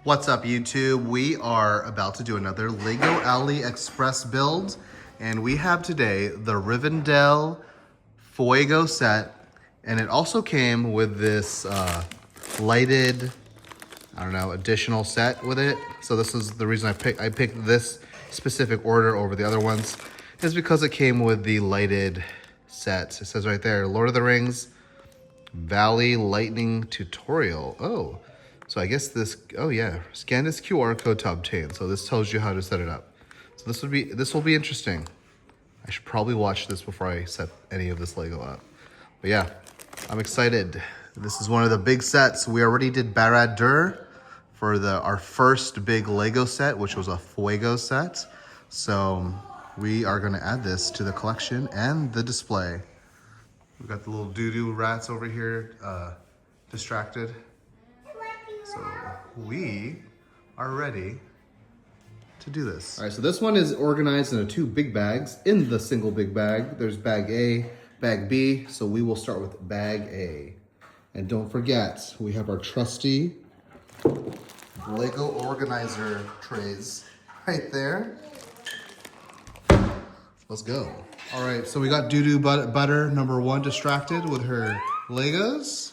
What's up, YouTube? We are about to do another LEGO AliExpress build, and we have today the Rivendell Fuego set, and it also came with this lighted, additional set with it. So this is the reason I picked this specific order over the other ones, is because it came with the lighted set. It says right there, Lord of the Rings Valley Lightning Tutorial. Oh. So I guess this, scan this QR code to obtain. So this tells you how to set it up. So this will be interesting. I should probably watch this before I set any of this Lego up. But yeah, I'm excited. This is one of the big sets. We already did Barad-dûr for our first big Lego set, which was a Fuego set. So we are gonna add this to the collection and the display. We've got the little doo-doo rats over here, distracted. So we are ready to do this. All right, so this one is organized into two big bags. In the single big bag, there's bag A, bag B. So we will start with bag A. And don't forget, we have our trusty Lego organizer trays right there. Let's go. All right, so we got Doo-Doo Butter number 1 distracted with her Legos.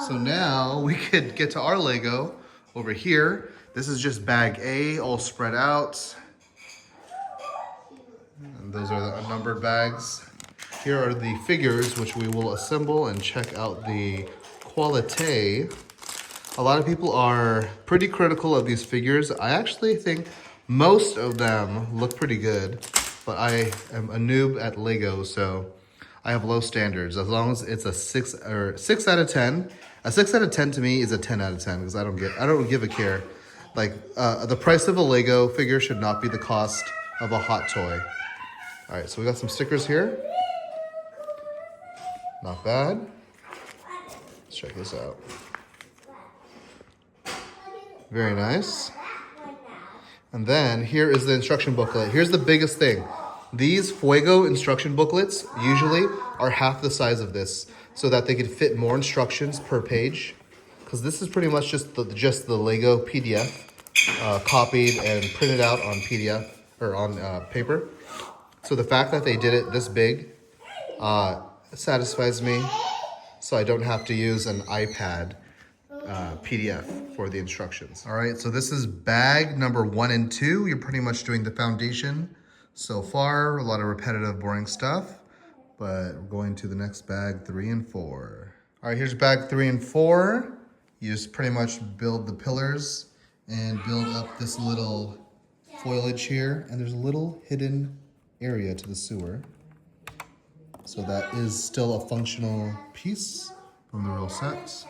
So now we could get to our Lego over here. This is just bag A, all spread out. And those are the unnumbered bags. Here are the figures, which we will assemble and check out the quality. A lot of people are pretty critical of these figures. I actually think most of them look pretty good, but I am a noob at Lego, so I have low standards. As long as it's a 6 out of 10. A 6 out of 10 to me is a 10 out of 10 because I don't give a care. Like the price of a Lego figure should not be the cost of a hot toy. All right, so we got some stickers here. Not bad. Let's check this out. Very nice. And then here is the instruction booklet. Here's the biggest thing. These Fuego instruction booklets usually are half the size of this so that they could fit more instructions per page. Because this is pretty much just the Lego PDF copied and printed out on PDF or on paper. So the fact that they did it this big satisfies me, so I don't have to use an iPad PDF for the instructions. All right, so this is bag number 1 and 2. You're pretty much doing the foundation so far. A lot of repetitive, boring stuff, but we're going to the next bag, 3 and 4. All right, here's bag 3 and 4. You just pretty much build the pillars and build up this little foliage here, and there's a little hidden area to the sewer. So that is still a functional piece from the real set.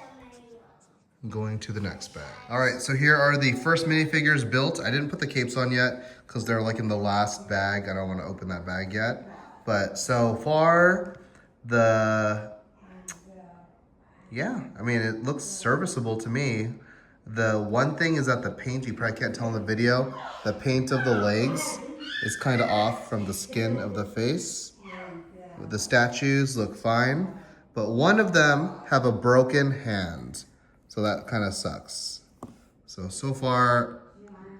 Going to the next bag. All right, so here are the first minifigures built. I didn't put the capes on yet because they're like in the last bag. I don't want to open that bag yet. But so far, it looks serviceable to me. The one thing is that the paint, you probably can't tell in the video, the paint of the legs is kind of off from the skin of the face. The statues look fine, but one of them have a broken hand. So that kind of sucks. So far,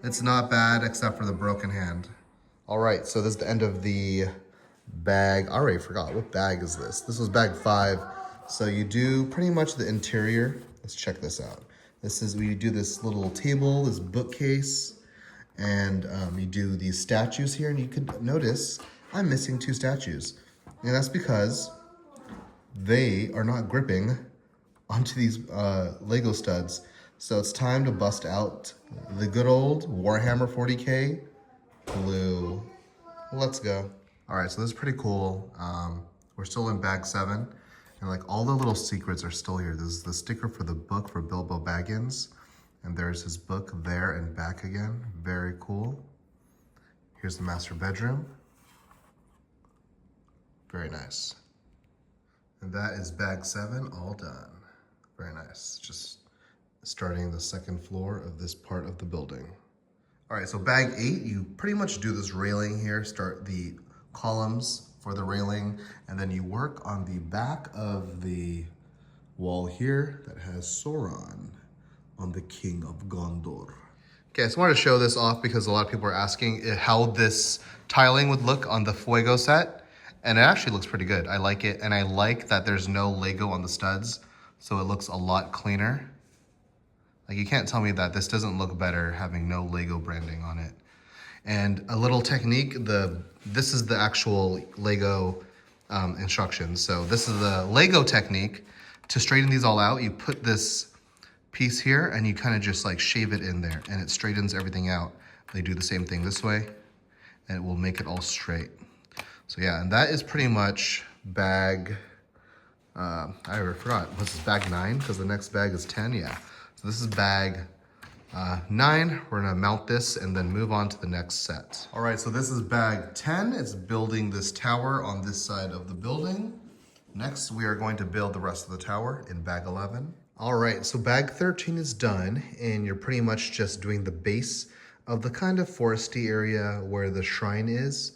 it's not bad except for the broken hand. All right, so this is the end of the bag. I already forgot, what bag is this? This was bag 5. So you do pretty much the interior. Let's check this out. This is where you do this little table, this bookcase, and you do these statues here. And you could notice I'm missing 2 statues. And that's because they are not gripping onto these Lego studs. So it's time to bust out the good old Warhammer 40K glue. Let's go. All right, so this is pretty cool. We're still in bag 7, and like all the little secrets are still here. This is the sticker for the book for Bilbo Baggins, and there's his book there and back again. Very cool. Here's the master bedroom. Very nice. And that is bag 7 all done. Very nice. Just starting the 2nd floor of this part of the building. All right, so bag 8, you pretty much do this railing here, start the columns for the railing, and then you work on the back of the wall here that has Sauron on the King of Gondor. Okay, I just wanted to show this off because a lot of people are asking how this tiling would look on the Fuego set. And it actually looks pretty good. I like it. And I like that there's no Lego on the studs. So it looks a lot cleaner. Like you can't tell me that this doesn't look better having no Lego branding on it. And a little technique, this is the actual Lego instructions. So this is the Lego technique. To straighten these all out, you put this piece here and you kind of just like shave it in there and it straightens everything out. They do the same thing this way and it will make it all straight. So yeah, and that is pretty much bag, I already forgot, was this bag 9? Because the next bag is 10, yeah. So this is bag 9. We're gonna mount this and then move on to the next set. All right, so this is bag 10. It's building this tower on this side of the building. Next, we are going to build the rest of the tower in bag 11. All right, so bag 13 is done, and you're pretty much just doing the base of the kind of foresty area where the shrine is.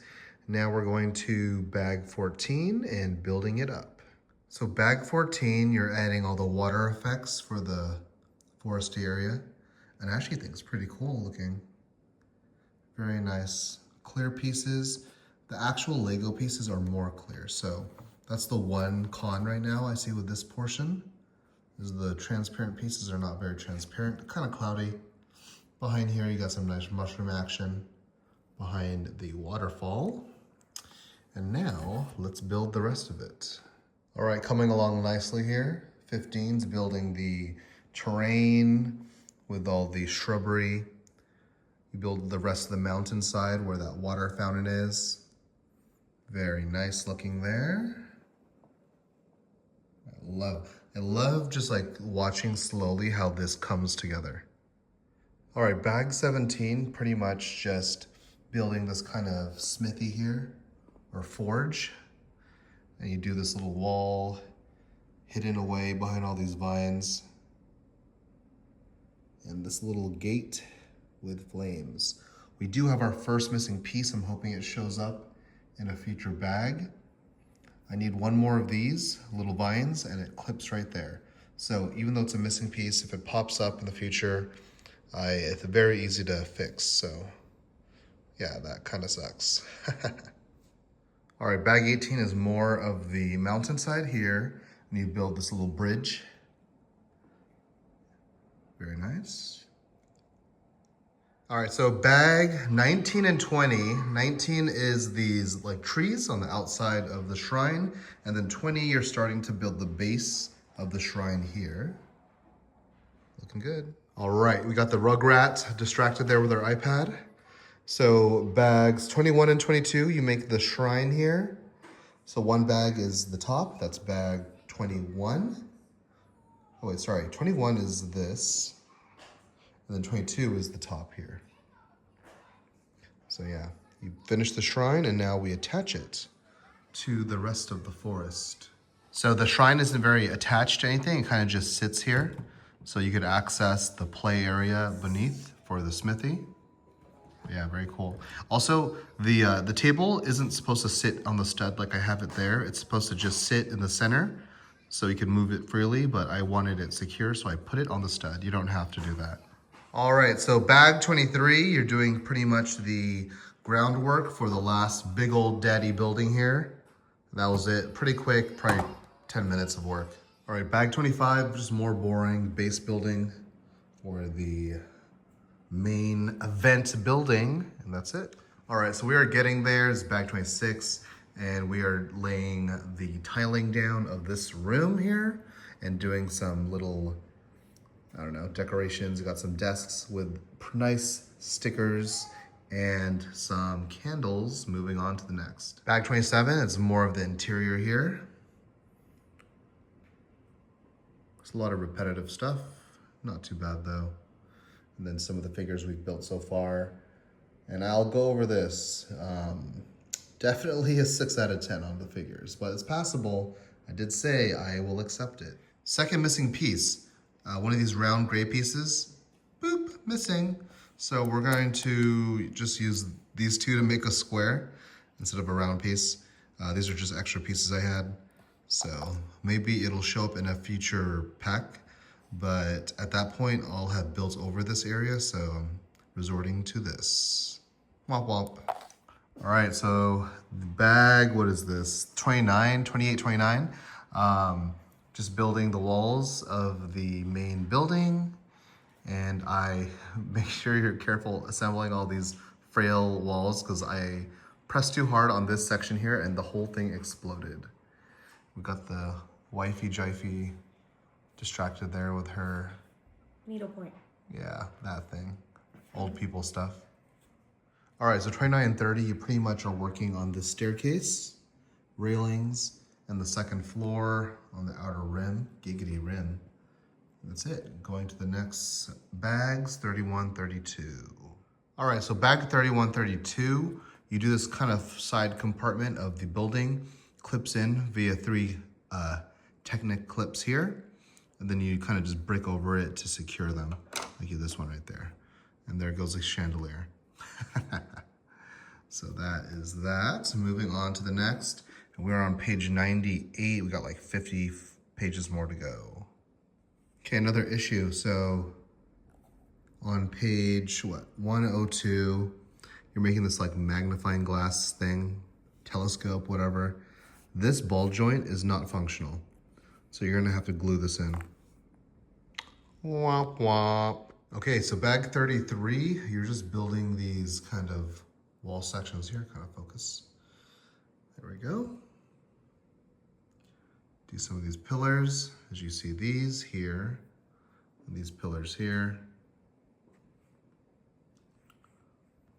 Now we're going to bag 14 and building it up. So bag 14, you're adding all the water effects for the foresty area. And I actually think it's pretty cool looking. Very nice. Clear pieces. The actual Lego pieces are more clear, so that's the one con right now I see with this portion. Is the transparent pieces are not very transparent, kind of cloudy. Behind here, you got some nice mushroom action behind the waterfall. And now let's build the rest of it. All right, coming along nicely here. 15's building the terrain with all the shrubbery. You build the rest of the mountainside where that water fountain is. Very nice looking there. I love just like watching slowly how this comes together. All right, bag 17, pretty much just building this kind of smithy here, or forge. And you do this little wall hidden away behind all these vines. And this little gate with flames. We do have our first missing piece. I'm hoping it shows up in a future bag. I need one more of these little vines and it clips right there. So even though it's a missing piece, if it pops up in the future, it's very easy to fix. So yeah, that kind of sucks. All right, bag 18 is more of the mountainside here. And you build this little bridge. Very nice. All right, so bag 19 and 20. 19 is these like trees on the outside of the shrine. And then 20, you're starting to build the base of the shrine here. Looking good. All right, we got the rugrat distracted there with our iPad. So bags 21 and 22, you make the shrine here. So one bag is the top, that's bag 21. Oh wait, sorry, 21 is this. And then 22 is the top here. So yeah, you finish the shrine and now we attach it to the rest of the forest. So the shrine isn't very attached to anything, it kind of just sits here. So you could access the play area beneath for the smithy. Yeah, very cool. Also, the table isn't supposed to sit on the stud like I have it there. It's supposed to just sit in the center so you can move it freely, but I wanted it secure, so I put it on the stud. You don't have to do that. All right, so bag 23, you're doing pretty much the groundwork for the last big old daddy building here. That was it, pretty quick, probably 10 minutes of work. All right, bag 25, just more boring base building for the main event building, and that's it. All right, so we are getting there. It's bag 26, and we are laying the tiling down of this room here and doing some little, I don't know, decorations. We got some desks with nice stickers and some candles. Moving on to the next. Bag 27, it's more of the interior here. It's a lot of repetitive stuff. Not too bad though. And then some of the figures we've built so far. And I'll go over this. Definitely a 6 out of 10 on the figures, but it's passable. I did say I will accept it. Second missing piece, one of these round gray pieces, boop, missing. So we're going to just use these two to make a square instead of a round piece. These are just extra pieces I had. So maybe it'll show up in a future pack. But at that point, I'll have built over this area, so resorting to this. Womp womp. All right, so the bag, what is this? 28.29. Just building the walls of the main building. And I make sure you're careful assembling all these frail walls because I pressed too hard on this section here and the whole thing exploded. We got the wifey jifey distracted there with her needlepoint. Yeah, that thing. Old people stuff. All right, so 29 and 30, you pretty much are working on the staircase, railings, and the second floor on the outer rim, giggity rim. That's it. Going to the next bags, 31, 32. All right, so bag 31, 32, you do this kind of side compartment of the building, clips in via 3 Technic clips here, and then you kind of just brick over it to secure them, like this one right there. And there goes the chandelier. So that is that. Moving on to the next, and we're on page 98. We got like 50 pages more to go. Okay, another issue. So on page, 102, you're making this like magnifying glass thing, telescope, whatever. This ball joint is not functional. So you're gonna have to glue this in. Womp womp. Okay, so bag 33, you're just building these kind of wall sections here, kind of focus. There we go. Do some of these pillars, as you see these here, and these pillars here.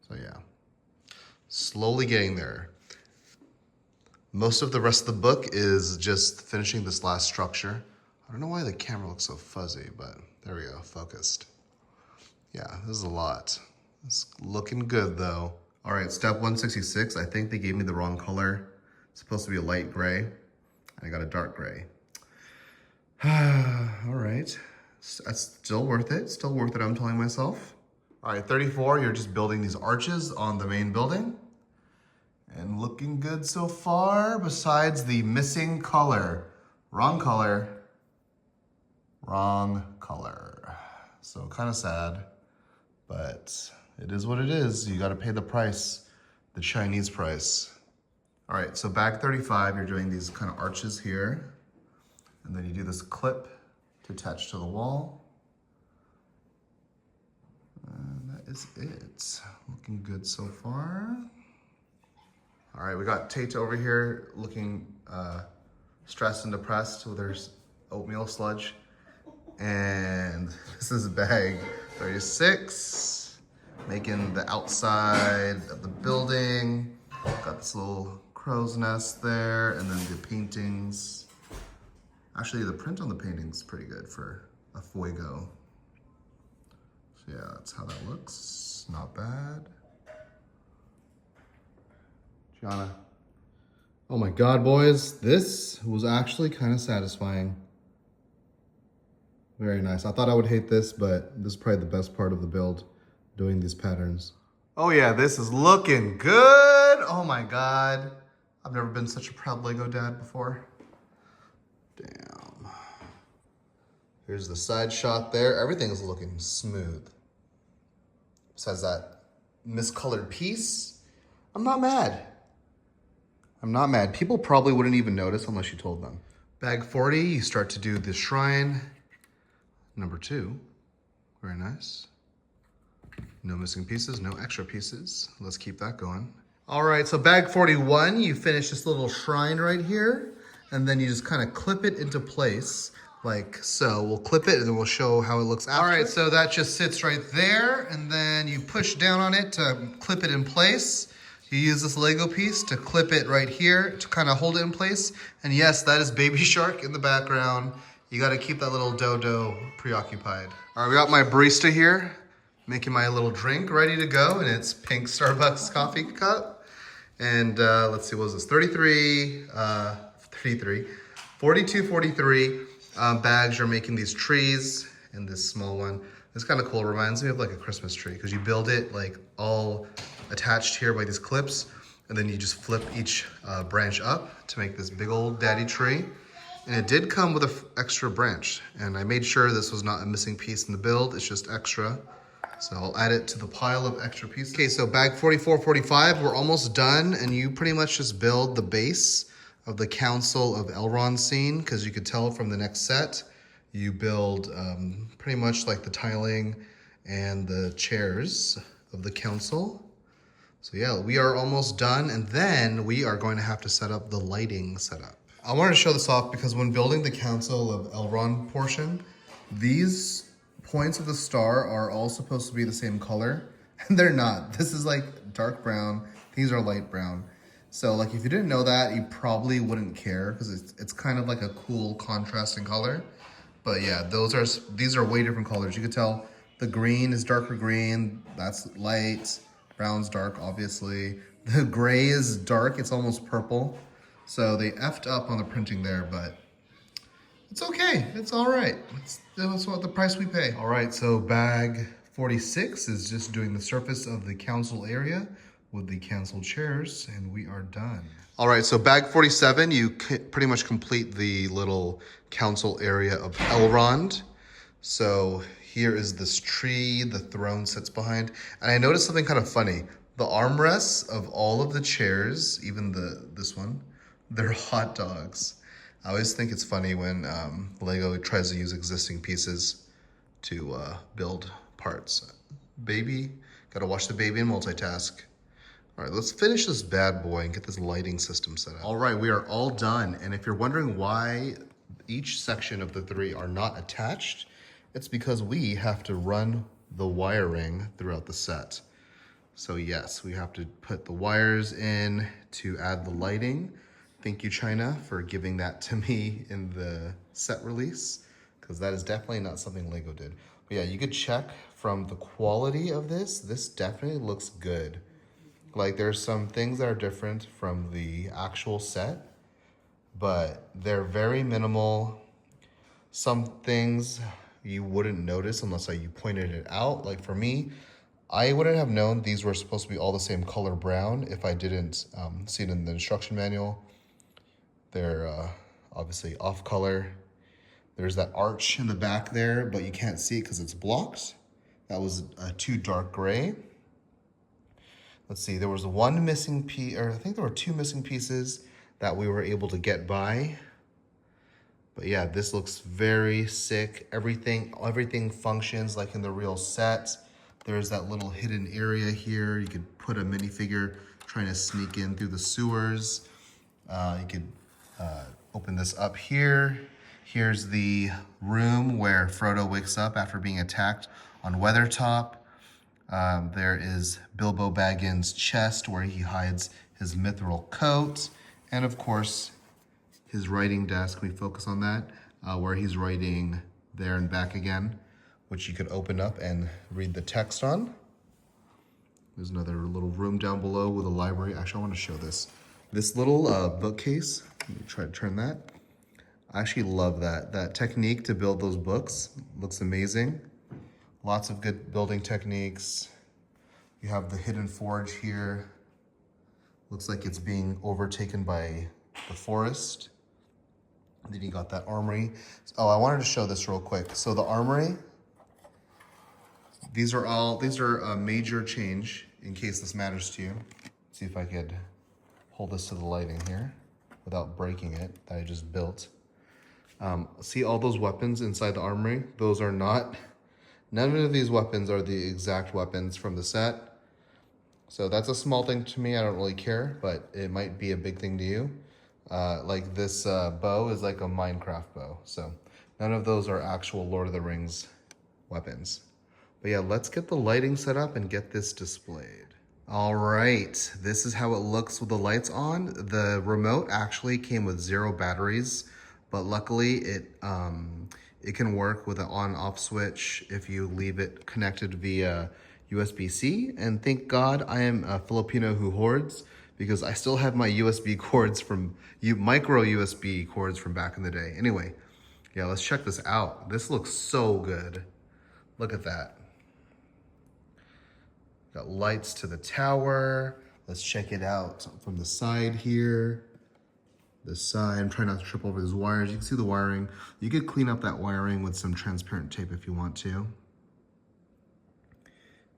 So yeah, slowly getting there. Most of the rest of the book is just finishing this last structure. I don't know why the camera looks so fuzzy, but there we go, focused. Yeah, this is a lot. It's looking good though. All right, step 166, I think they gave me the wrong color. It's supposed to be a light gray, and I got a dark gray. All right, that's still worth it. Still worth it, I'm telling myself. All right, 34, you're just building these arches on the main building. And looking good so far, besides the missing color. Wrong color, wrong color. So kind of sad, but it is what it is. You gotta pay the price, the Chinese price. All right, so bag 35, you're doing these kind of arches here. And then you do this clip to attach to the wall. And that is it. Looking good so far. All right, we got Tate over here looking stressed and depressed with her oatmeal sludge. And this is bag 36, making the outside of the building. Got this little crow's nest there, and then the paintings. Actually, the print on the painting's pretty good for a fuego. So yeah, that's how that looks. Not bad. Gianna. Oh my God, boys. This was actually kind of satisfying. Very nice. I thought I would hate this, but this is probably the best part of the build, doing these patterns. Oh yeah, this is looking good. Oh my God. I've never been such a proud Lego dad before. Damn. Here's the side shot there. Everything is looking smooth. Besides that miscolored piece, I'm not mad. I'm not mad. People probably wouldn't even notice unless you told them. Bag 40, you start to do the shrine. Number 2, very nice. No missing pieces, no extra pieces. Let's keep that going. All right, so bag 41, you finish this little shrine right here, and then you just kind of clip it into place like so. We'll clip it and then we'll show how it looks after. All right, so that just sits right there, and then you push down on it to clip it in place. You use this Lego piece to clip it right here to kind of hold it in place. And yes, that is Baby Shark in the background. You got to keep that little dodo preoccupied. All right, we got my barista here making my little drink ready to go, and it's pink Starbucks coffee cup. And let's see, what was this? 42, 43 bags. You're making these trees, and this small one. It's kind of cool. It reminds me of like a Christmas tree because you build it like all attached here by these clips, and then you just flip each branch up to make this big old daddy tree. And it did come with an extra branch, and I made sure this was not a missing piece in the build. It's just extra. So I'll add it to the pile of extra pieces. Okay, so bag 44, 45, we're almost done, and you pretty much just build the base of the Council of Elrond scene, because you could tell from the next set, you build pretty much like the tiling and the chairs of the council. So yeah, we are almost done, and then we are going to have to set up the lighting setup. I wanted to show this off because when building the Council of Elrond portion, these points of the star are all supposed to be the same color, and they're not. This is like dark brown, these are light brown. So like if you didn't know that, you probably wouldn't care because it's kind of like a cool contrasting color. But yeah, these are way different colors. You could tell the green is darker green, that's light, brown's dark obviously. The gray is dark, it's almost purple. So they effed up on the printing there, but it's okay, it's all right. That's what the price we pay. All right, so bag 46 is just doing the surface of the council area with the council chairs, and we are done. All right, so bag 47, you pretty much complete the little council area of Elrond. So here is this tree, the throne sits behind. And I noticed something kind of funny. The armrests of all of the chairs, even this one, they're hot dogs. I always think it's funny when Lego tries to use existing pieces to build parts. Baby, gotta watch the baby and multitask. All right, let's finish this bad boy and get this lighting system set up. All right, we are all done. And if you're wondering why each section of the three are not attached, it's because we have to run the wiring throughout the set. So yes, we have to put the wires in to add the lighting. Thank you, China, for giving that to me in the set release, because that is definitely not something Lego did. But yeah, you could check from the quality of this. This definitely looks good. Like there's some things that are different from the actual set, but they're very minimal. Some things you wouldn't notice unless you pointed it out. Like for me, I wouldn't have known these were supposed to be all the same color brown if I didn't see it in the instruction manual. They're obviously off color. There's that arch in the back there, but you can't see it because it's blocked. That was too dark gray. Let's see, there was one missing piece, or I think there were two missing pieces that we were able to get by. But yeah, this looks very sick. Everything functions like in the real set. There's that little hidden area here. You could put a minifigure trying to sneak in through the sewers. You could open this up here. Here's the room where Frodo wakes up after being attacked on Weathertop. There is Bilbo Baggins' chest where he hides his mithril coat. And of course, his writing desk, we focus on that, where he's writing there and back again, which you could open up and read the text on. There's another little room down below with a library. Actually, I want to show this. This little bookcase, let me try to turn that. I actually love that. That technique to build those books looks amazing. Lots of good building techniques. You have the hidden forge here. Looks like it's being overtaken by the forest. Then you got that armory. Oh, I wanted to show this real quick. So the armory, these are a major change in case this matters to you. Let's see if I could hold this to the lighting here without breaking it that I just built. See all those weapons inside the armory? Those are not, none of these weapons are the exact weapons from the set. So that's a small thing to me, I don't really care, but it might be a big thing to you. Like this bow is like a Minecraft bow. So none of those are actual Lord of the Rings weapons. But yeah, let's get the lighting set up and get this displayed. All right, this is how it looks with the lights on. The remote actually came with 0 batteries, but luckily it can work with an on-off switch if you leave it connected via USB-C. And thank God I am a Filipino who hoards, because I still have my USB cords from, micro USB cords from back in the day. Anyway, yeah, let's check this out. This looks so good. Look at that. Got lights to the tower. Let's check it out from the side here. This side, I'm trying not to trip over these wires. You can see the wiring. You could clean up that wiring with some transparent tape if you want to.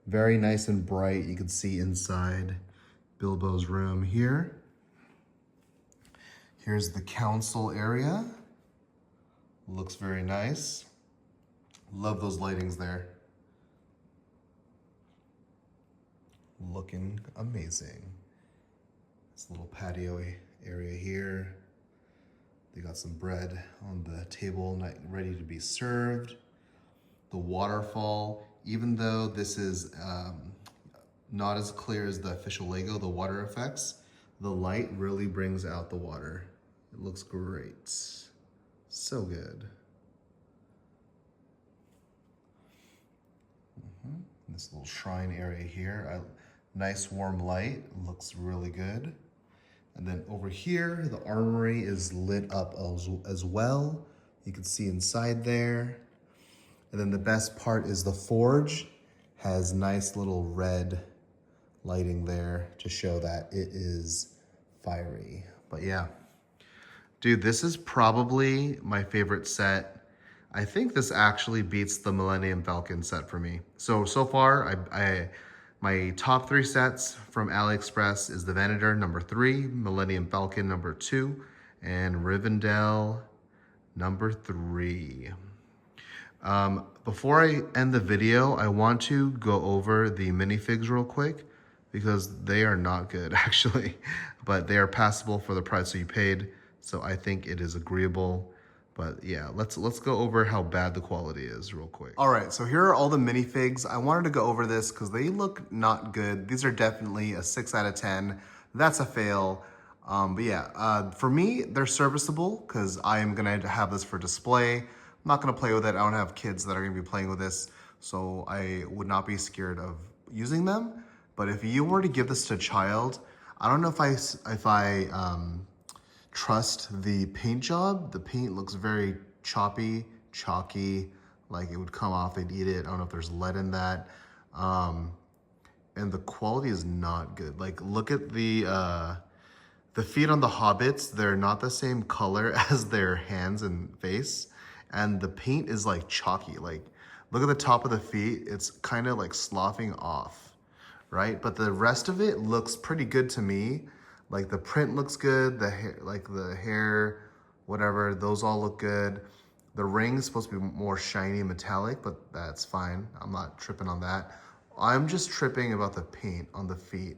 Very nice and bright. You can see inside Bilbo's room here. Here's the council area. Looks very nice. Love those lightings there. Looking amazing. This little patio area here. They got some bread on the table, ready to be served. The waterfall, even though this is not as clear as the official Lego, the water effects, the light really brings out the water. It looks great. So good. This little shrine area here, nice warm light, looks really good. And then over here, the armory is lit up as well. You can see inside there. And then the best part is the forge has nice little red lighting there to show that it is fiery. But yeah, dude, this is probably my favorite set. I think this actually beats the Millennium Falcon set for me. So far, my top 3 sets from AliExpress is the Venator #3, Millennium Falcon #2, and Rivendell #3. Before I end the video, I want to go over the minifigs real quick because they are not good actually, but they are passable for the price that you paid. So I think it is agreeable. But yeah, let's go over how bad the quality is real quick. All right, so here are all the minifigs. I wanted to go over this because they look not good. These are definitely a 6 out of 10. That's a fail. But yeah, for me, they're serviceable because I am gonna have this for display. I'm not gonna play with it. I don't have kids that are gonna be playing with this, so I would not be scared of using them. But if you were to give this to a child, I don't know if I trust the paint job. The paint looks very choppy, chalky, like it would come off, they'd eat it. I don't know if there's lead in that. And the quality is not good. Like, look at the feet on the hobbits. They're not the same color as their hands and face. And the paint is like chalky. Like, look at the top of the feet. It's kind of like sloughing off, right? But the rest of it looks pretty good to me. Like the print looks good, the hair, like the hair, whatever, those all look good. The ring is supposed to be more shiny and metallic, but that's fine. I'm not tripping on that. I'm just tripping about the paint on the feet.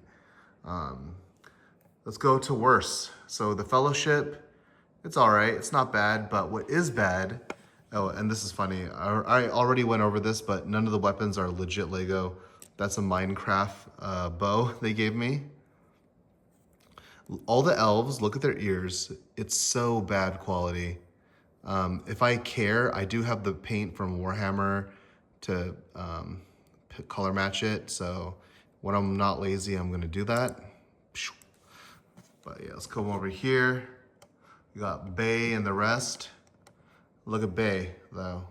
Let's go to worse. So the Fellowship, it's all right, it's not bad, but what is bad, oh, and this is funny, I already went over this, but none of the weapons are legit Lego. That's a Minecraft bow they gave me. All the elves, look at their ears. It's so bad quality. If I care, I do have the paint from Warhammer to color match it. So when I'm not lazy, I'm gonna do that. But yeah, let's come over here. We got Bay and the rest. Look at Bay though.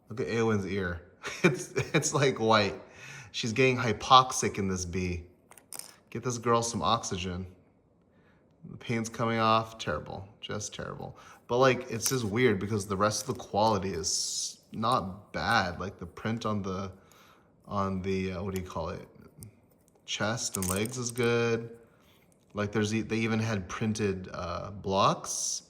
Look at Eowyn's ear. It's like white. She's getting hypoxic in this bee. Get this girl some oxygen. The paint's coming off, terrible, just terrible. But like, it's just weird because the rest of the quality is not bad. Like the print on the what do you call it? Chest and legs is good. Like they even had printed blocks.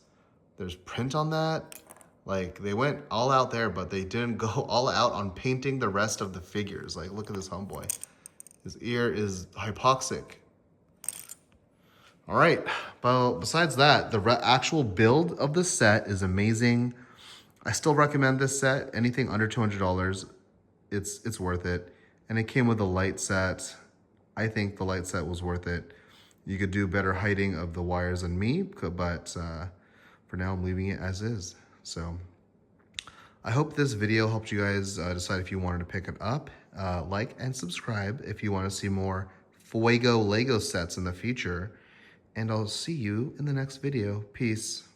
There's print on that. Like they went all out there, but they didn't go all out on painting the rest of the figures. Like look at this homeboy. His ear is hypoxic. All right, well, besides that, the actual build of the set is amazing. I still recommend this set. Anything under $200, it's worth it. And it came with a light set. I think the light set was worth it. You could do better hiding of the wires than me, but for now, I'm leaving it as is. So I hope this video helped you guys decide if you wanted to pick it up. Like and subscribe if you want to see more Fuego Lego sets in the future. And I'll see you in the next video. Peace.